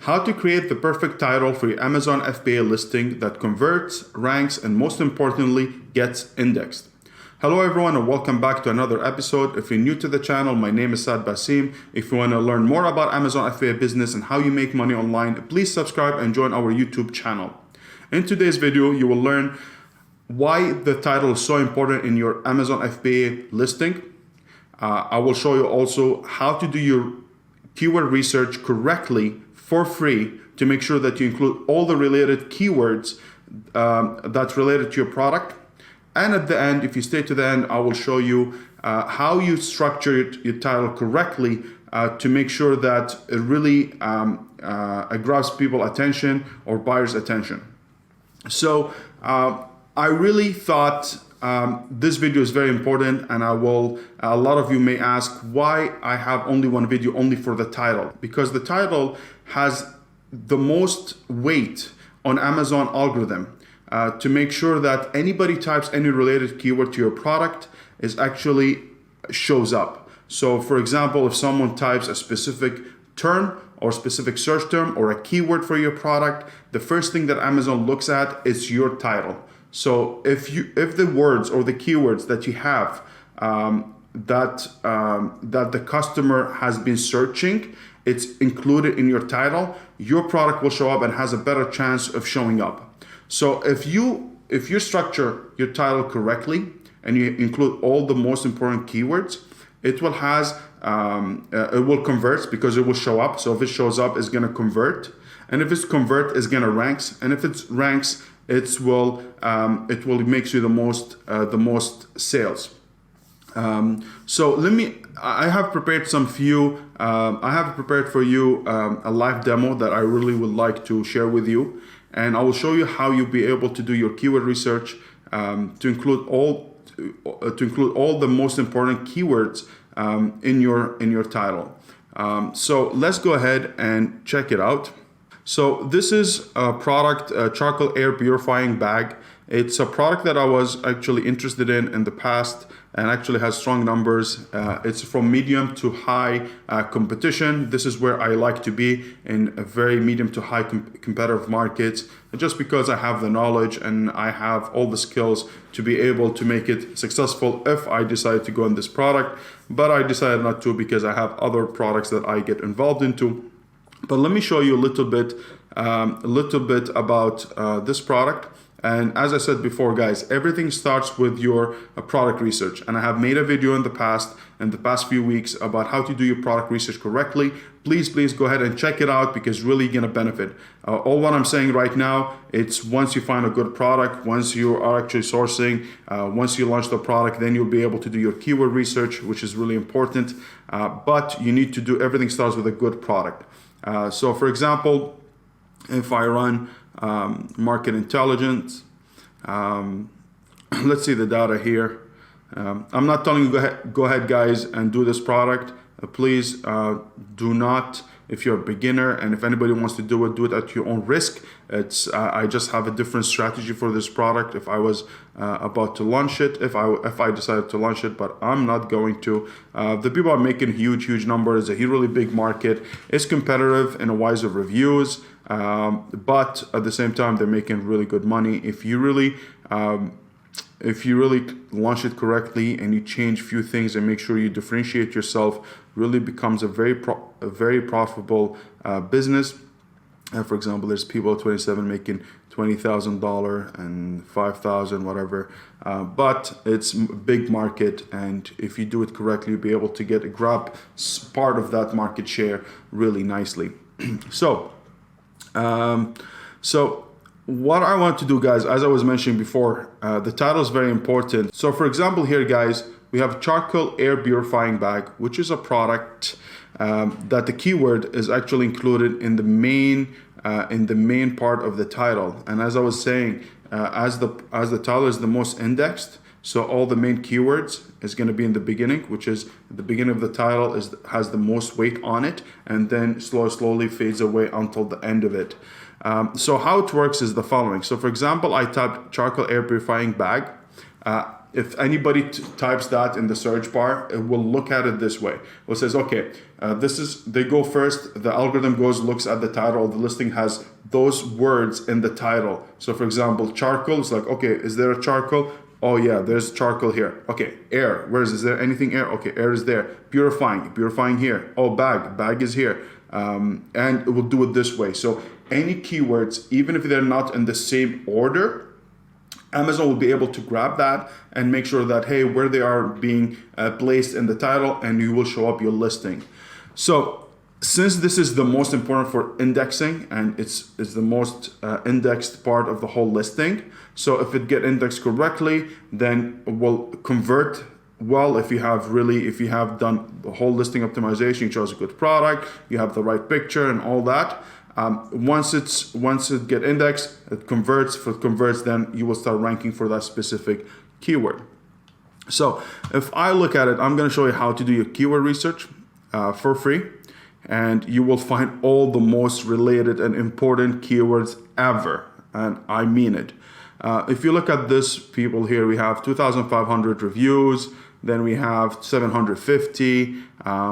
How to create the perfect title for your Amazon FBA listing that converts, ranks, and most importantly, gets indexed. Hello everyone and welcome back to another episode. If you're new to the channel, my name is Saad Basim. If you want to learn more about Amazon FBA business and how you make money online, please subscribe and join our YouTube channel. In today's video, you will learn why the title is so important in your Amazon FBA listing. I will show you also how to do your keyword research correctly for free to make sure that you include all the related keywords that's related to your product. And at the end, if you stay to the end, I will show you how you structure your title correctly to make sure that it really grabs people's attention or buyers' attention. So I really thought this video is very important, and a lot of you may ask why I have only one video only for the title, because the title has the most weight on Amazon algorithm to make sure that anybody types any related keyword to your product is actually shows up. So for example, if someone types a specific term or specific search term or a keyword for your product, the first thing that Amazon looks at is your title. So if the words or the keywords that you have that the customer has been searching, it's included in your title, your product will show up and has a better chance of showing up. So if you structure your title correctly and you include all the most important keywords, it will convert because it will show up. So if it shows up, it's going to convert, and if it's convert, it's going to ranks, and if it ranks, it will makes you the most sales. So I have prepared for you a live demo that I really would like to share with you, and I will show you how you'll be able to do your keyword research to include all the most important keywords in your title. So let's go ahead and check it out. So this is a product, a charcoal air purifying bag. It's a product that I was actually interested in the past and actually has strong numbers. It's from medium to high competition. This is where I like to be, in a very medium to high competitive markets, just because I have the knowledge and I have all the skills to be able to make it successful if I decide to go in this product. But I decided not to because I have other products that I get involved into. But let me show you a little bit about this product. And as I said before, guys, everything starts with your product research. And I have made a video in the past few weeks about how to do your product research correctly. Please go ahead and check it out, because really you're gonna benefit. All what I'm saying right now, it's once you find a good product, once you are actually sourcing, once you launch the product, then you'll be able to do your keyword research, which is really important. But you need to do, everything starts with a good product. So for example, if I run market intelligence, let's see the data here. I'm not telling you go ahead guys and do this product. Please do not, if you're a beginner, and if anybody wants to do it at your own risk. I just have a different strategy for this product if I was about to launch it, if I decided to launch it, but I'm not going to. The people are making huge numbers, a really big market. It's competitive in a wise of reviews, but at the same time, they're making really good money. If you really launch it correctly and you change a few things and make sure you differentiate yourself, really becomes a very profitable business. For example, there's people at 27 making $20,000 and $5,000, whatever. But it's a big market, and if you do it correctly, you'll be able to grab part of that market share really nicely. So what I want to do, guys, as I was mentioning before, the title is very important. So for example here, guys, we have charcoal air purifying bag, which is a product that the keyword is actually included in the main part of the title. And as I was saying, as the title is the most indexed, so all the main keywords is going to be in the beginning, which is the beginning of the title has the most weight on it, and then slowly fades away until the end of it. So how it works is the following. So for example, I typed charcoal air purifying bag. if anybody types that in the search bar, it will look at it this way. It says, okay, they go first, the algorithm looks at the title, the listing has those words in the title. So for example, charcoal, it's like, okay, is there a charcoal? Oh yeah, there's charcoal here. Okay, air, is there anything air? Okay, air is there. Purifying here. Oh, bag is here. And it will do it this way. So any keywords, even if they're not in the same order, Amazon will be able to grab that and make sure that, hey, where they are being placed in the title, and you will show up your listing. So since this is the most important for indexing, and it's the most indexed part of the whole listing, so if it get indexed correctly, then it will convert well. If you have done the whole listing optimization, you chose a good product, you have the right picture and all that. Once it get indexed, it converts. If it converts, then you will start ranking for that specific keyword. So if I look at it, I'm going to show you how to do your keyword research for free, and you will find all the most related and important keywords ever, and I mean it. If you look at this, people here, we have 2,500 reviews, then we have 750,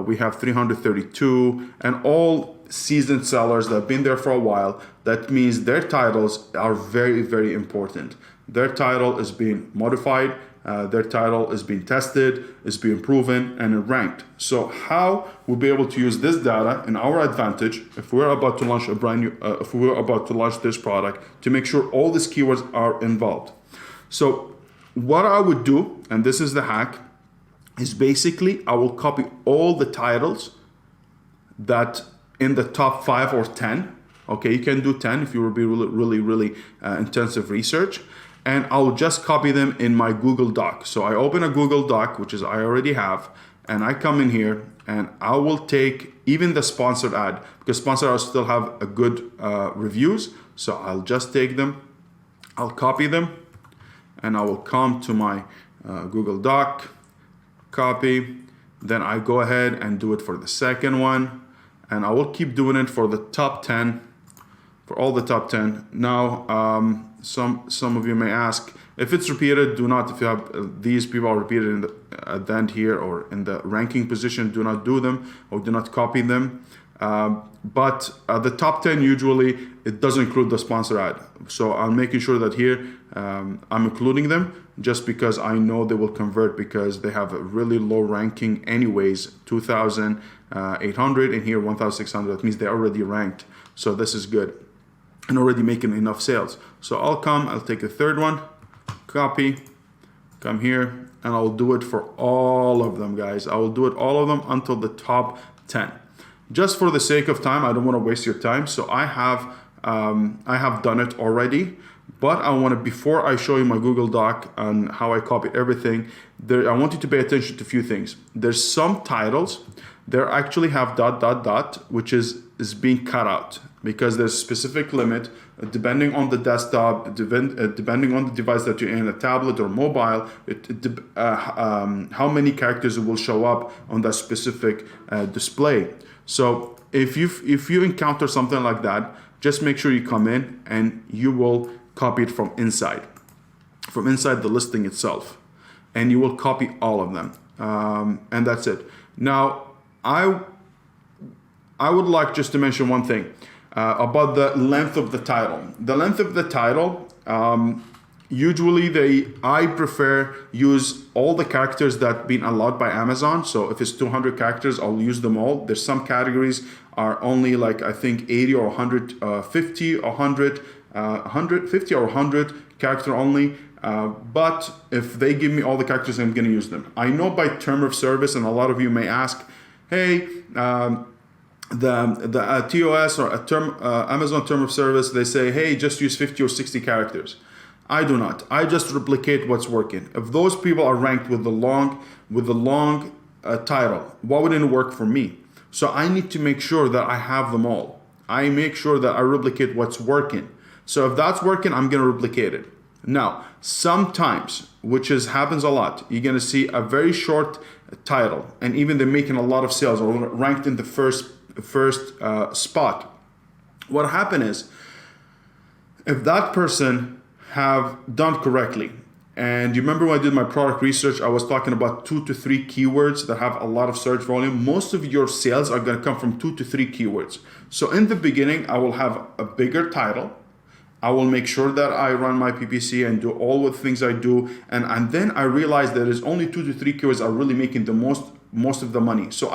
we have 332, and all seasoned sellers that have been there for a while. That means their titles are very, very important. Their title is being modified, their title is being tested, is being proven, and ranked. So how we'll be able to use this data in our advantage if we're about to launch if we're about to launch this product, to make sure all these keywords are involved. So what I would do, and this is the hack, is basically I will copy all the titles that in the top 5 or 10. Okay, you can do 10 if you will be really intensive research. And I'll just copy them in my Google Doc. So I open a Google Doc, which is I already have, and I come in here and I will take even the sponsored ad, because sponsored ads still have a good reviews. So I'll just take them, I'll copy them, and I will come to my Google Doc, copy, then I go ahead and do it for the second one, and I will keep doing it for the top 10, for all the top 10. Now, some of you may ask, if it's repeated, do not, if you have these people are repeated in the, at the end here or in the ranking position, do not do them or do not copy them. But the top 10, usually it doesn't include the sponsor ad. So I'm making sure that here I'm including them just because I know they will convert, because they have a really low ranking anyways, 2,800 and here 1,600. That means they're already ranked. So this is good and already making enough sales. So I'll take the third one, copy, come here, and I'll do it for all of them, guys. I will do it all of them until the top 10. Just for the sake of time, I don't want to waste your time. So I have done it already, but I want to, before I show you my Google Doc and how I copied everything, I want you to pay attention to a few things. There's some titles, they actually have ... which is being cut out because there's a specific limit depending on the desktop, depending on the device that you're in, a tablet or mobile, how many characters will show up on that specific display. So if you encounter something like that, just make sure you come in and you will copy it from inside the listing itself, and you will copy all of them, and that's it. Now I would like just to mention one thing about the length of the title. The length of the title, usually I prefer use all the characters that been allowed by Amazon. So if it's 200 characters, I'll use them all. There's some categories are only like, I think 80 or 150 or 150 or 100 character only. But if they give me all the characters, I'm going to use them. I know by term of service, and a lot of you may ask, hey, the TOS or a term Amazon term of service, they say, hey, just use 50 or 60 characters. I do not. I just replicate what's working. If those people are ranked with the long title, why wouldn't it work for me? So I need to make sure that I have them all. I make sure that I replicate what's working. So if that's working, I'm going to replicate it. Now, sometimes, which happens a lot, you're going to see a very short title, and even they're making a lot of sales or ranked in the first spot. What happened is, if that person have done correctly And you remember when I did my product research, I was talking about 2 to 3 keywords that have a lot of search volume. Most of your sales are going to come from 2 to 3 keywords. So in the beginning, I will have a bigger title. I will make sure that I run my PPC and do all the things I do. And then I realized that there's only 2 to 3 keywords are really making the most of the money. So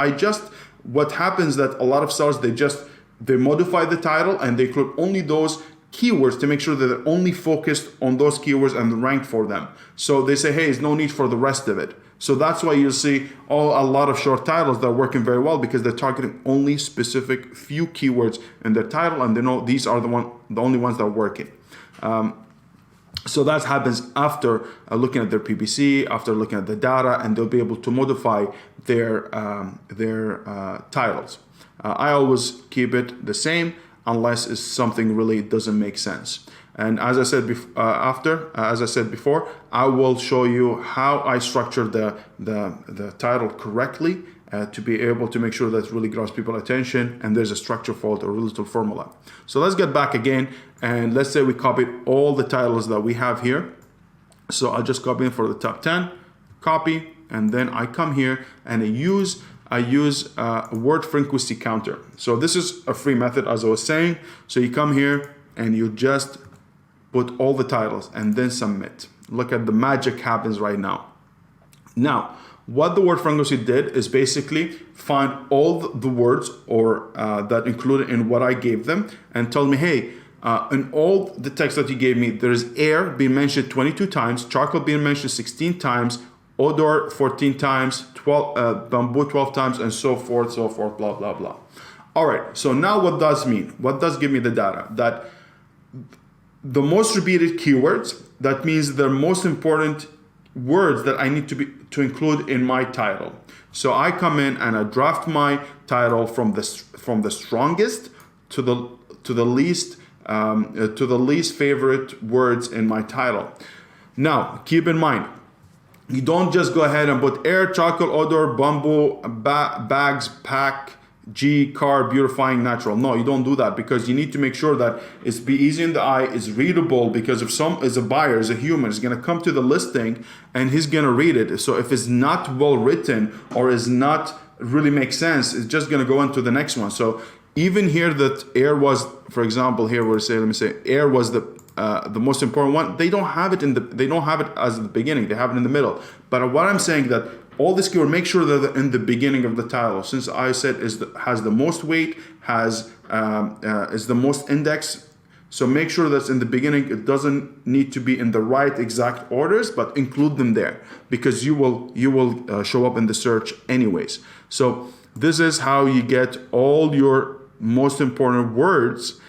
what happens that a lot of sellers, they modify the title and they include only those keywords to make sure that they're only focused on those keywords and rank for them. So they say, hey, there's no need for the rest of it. So that's why you'll see a lot of short titles that are working very well, because they're targeting only specific few keywords in their title, and they know these are the only ones that are working. So that happens after looking at their PPC, after looking at the data, and they'll be able to modify their titles. I always keep it the same unless it's something really doesn't make sense. And as I said before, I will show you how I structure the title correctly to be able to make sure that it really grabs people's attention and there's a structure for it or a little formula. So let's get back again, and let's say we copied all the titles that we have here. So I'll just copy them for the top 10, copy, and then I come here and I use a word frequency counter. So this is a free method, as I was saying. So you come here and you just put all the titles and then submit. Look at the magic happens right now. Now, what the word frequency did is basically find all the words or that included in what I gave them and tell me, hey, in all the text that you gave me, there's air being mentioned 22 times, charcoal being mentioned 16 times, odor 14 times, bamboo 12 times, and so forth, blah, blah, blah. All right, so now what does mean? What does give me the data? That the most repeated keywords, that means the most important words that I need to include in my title. So I come in and I draft my title from the strongest to the least favorite words in my title. Now, keep in mind, you don't just go ahead and put air, chocolate, odor, bamboo, bags, pack, G, car, beautifying, natural. No, you don't do that, because you need to make sure that it's be easy in the eye, is readable, because if is a buyer, is a human, is going to come to the listing and he's going to read it. So if it's not well written or is not really make sense, it's just going to go into the next one. So even here that air was, for example, here let me say air was the most important one. They don't have it as the beginning. They have it in the middle. But what I'm saying that all this keyword, make sure that in the beginning of the title, since I said has the most weight, is the most index. So make sure that's in the beginning. It doesn't need to be in the right exact orders, but include them there, because you will show up in the search anyways. So this is how you get all your most important words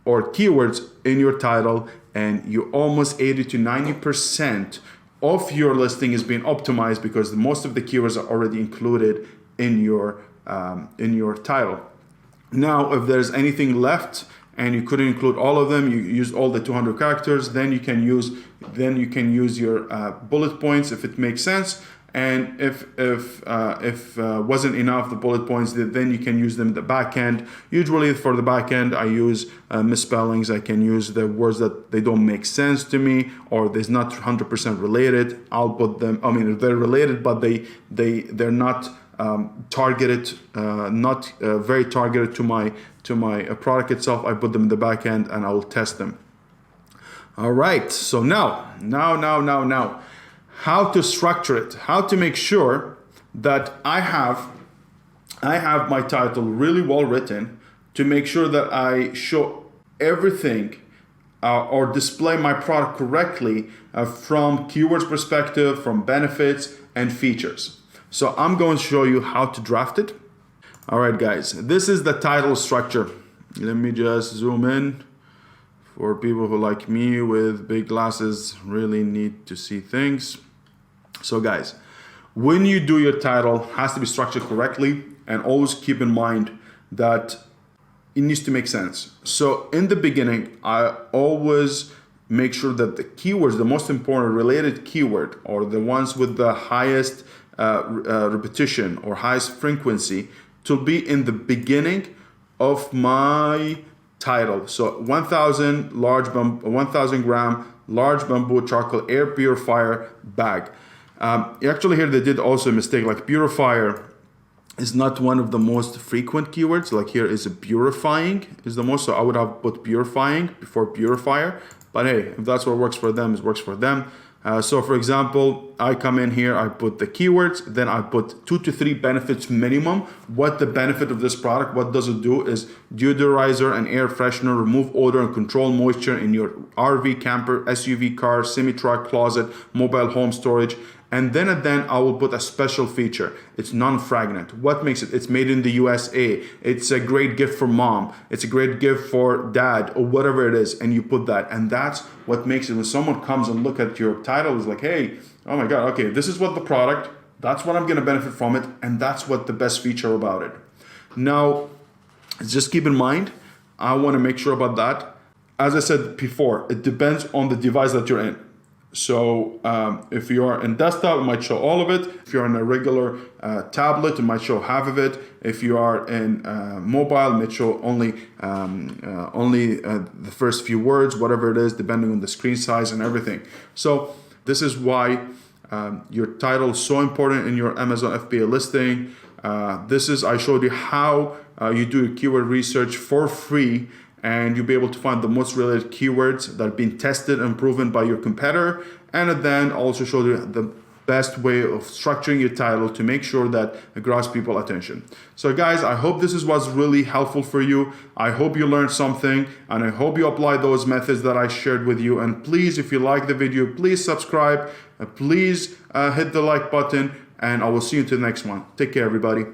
or keywords in your title, and you almost 80 to 90% of your listing is being optimized because most of the keywords are already included in your title. Now, if there's anything left and you couldn't include all of them, you use all the 200 characters, then you can use your bullet points if it makes sense. And if wasn't enough, the bullet points, then you can use them in the back end. Usually for the back end, I use misspellings. I can use the words that they don't make sense to me, or there's not 100% related. I'll put them, I mean, they're related, but they're not targeted, not very targeted to my product itself. I put them in the back end and I will test them. All right, so now. How to structure it, how to make sure that I have my title really well written, to make sure that I show everything or display my product correctly from keywords perspective, from benefits and features. So I'm going to show you how to draft it. All right, guys, this is the title structure. Let me just zoom in. For people who, like me with big glasses, really need to see things. So guys, when you do your title, it has to be structured correctly, and always keep in mind that it needs to make sense. So in the beginning, I always make sure that the keywords, the most important related keyword, or the ones with the highest repetition or highest frequency, to be in the beginning of my title. So 1,000 gram large bamboo charcoal air purifier bag. Actually here they did also a mistake, like purifier is not one of the most frequent keywords. Like here is a purifying is the most, so I would have put purifying before purifier. But hey, if that's what works for them, it works for them. So for example, I come in here, I put the keywords, then I put 2 to 3 benefits minimum. What the benefit of this product, what does it do is deodorizer and air freshener, remove odor and control moisture in your RV, camper, SUV, car, semi-truck, closet, mobile home storage. And then I will put a special feature. It's non-fragrant. What makes it? It's made in the USA. It's a great gift for mom. It's a great gift for dad or whatever it is. And you put that. And that's what makes it when someone comes and look at your title is like, hey, oh my God, okay, this is what the product, that's what I'm gonna benefit from it. And that's what the best feature about it. Now, just keep in mind, I wanna make sure about that. As I said before, it depends on the device that you're in. So if you are in desktop, it might show all of it. If you're on a regular tablet, it might show half of it. If you are in mobile, it might show only the first few words, whatever it is, depending on the screen size and everything. So this is why your title is so important in your Amazon FBA listing. I showed you how you do keyword research for free, and you'll be able to find the most related keywords that have been tested and proven by your competitor. And then also show you the best way of structuring your title to make sure that it grabs people's attention. So guys, I hope this was really helpful for you. I hope you learned something, and I hope you apply those methods that I shared with you. And please, if you like the video, please subscribe, please hit the like button, and I will see you to the next one. Take care, everybody.